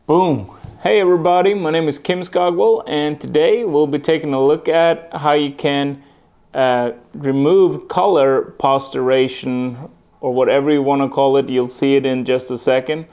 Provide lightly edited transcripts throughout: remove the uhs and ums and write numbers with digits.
Boom! Hey everybody, my name is Kim Skogwell, and today we'll be taking a look at how you can remove color posterization, or whatever you want to call it. You'll see it in just a second,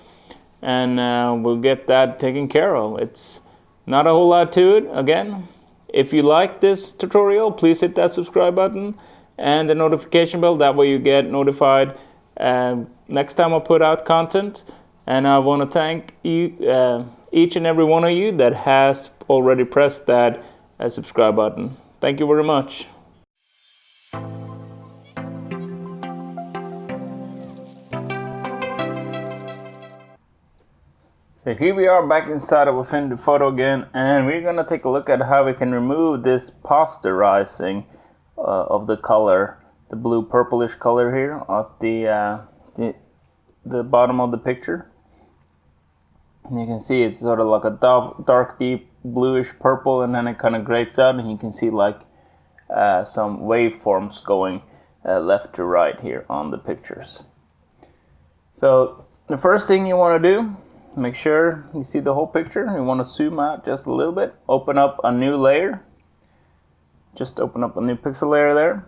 and we'll get that taken care of. It's not a whole lot to it. Again, if you like this tutorial, please hit that subscribe button and the notification bell. That way you get notified next time I put out content. And I want to thank you, each and every one of you that has already pressed that subscribe button. Thank you very much. So here we are back inside of Affinity Photo again, and we're going to take a look at how we can remove this posterizing of the color, the blue purplish color here at the bottom of the picture. And you can see it's sort of like a dark deep bluish purple, and then it kind of grades out, and you can see like some waveforms going left to right here on the pictures. So the first thing you want to do, make sure you see the whole picture. You want to zoom out just a little bit, open up a new layer, just open up a new pixel layer there.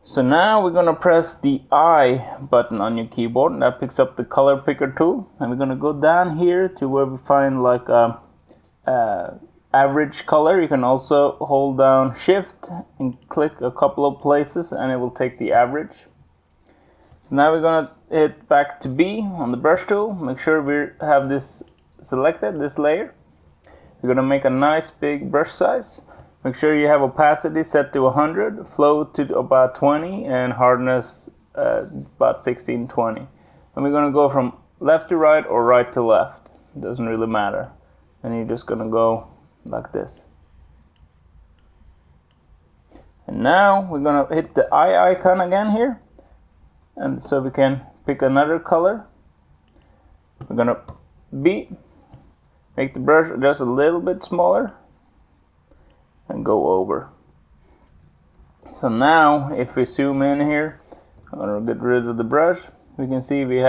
So now we're going to press the I button on your keyboard, and that picks up the color picker tool, and we're going to go down here to where we find like a average color. You can also hold down shift and click a couple of places and it will take the average. So now we're going to hit back to B on the brush tool. Make sure we have this selected, this layer. We're going to make a nice big brush size. Make sure you have opacity set to 100, flow to about 20, and hardness about 1620. And we're going to go from left to right or right to left. It doesn't really matter. And you're just going to go like this. And now we're going to hit the eye icon again here. And so we can pick another color. We're going to make the brush just a little bit smaller and go over. So now if we zoom in here, I'm going to get rid of the brush. We can see we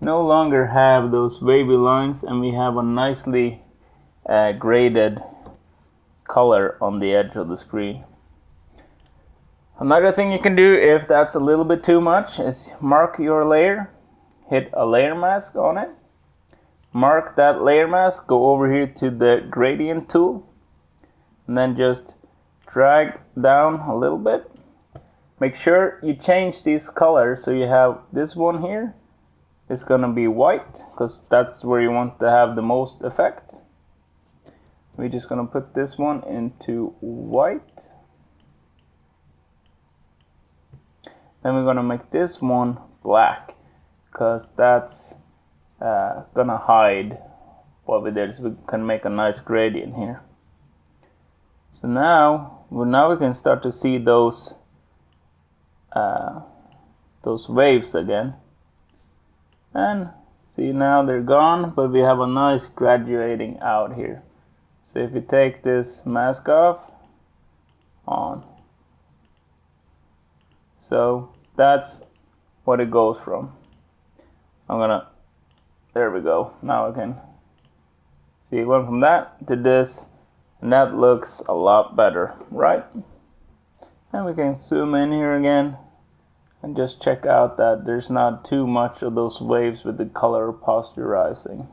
no longer have those wavy lines, and we have a nicely graded color on the edge of the screen. Another thing you can do if that's a little bit too much is mark your layer, hit a layer mask on it, mark that layer mask, go over here to the gradient tool, and then just drag down a little bit. Make sure you change these colors, so you have this one here, it's gonna be white because that's where you want to have the most effect. We're just gonna put this one into white. Then we're gonna make this one black because that's gonna hide what we did, so we can make a nice gradient here. So now we can start to see those waves again. And see, now they're gone, but we have a nice graduating out here. So if you take this mask off, on. So that's what it goes from. There we go. Now I can see it went from that to this. And that looks a lot better, right? And we can zoom in here again and just check out that there's not too much of those waves with the color posterizing.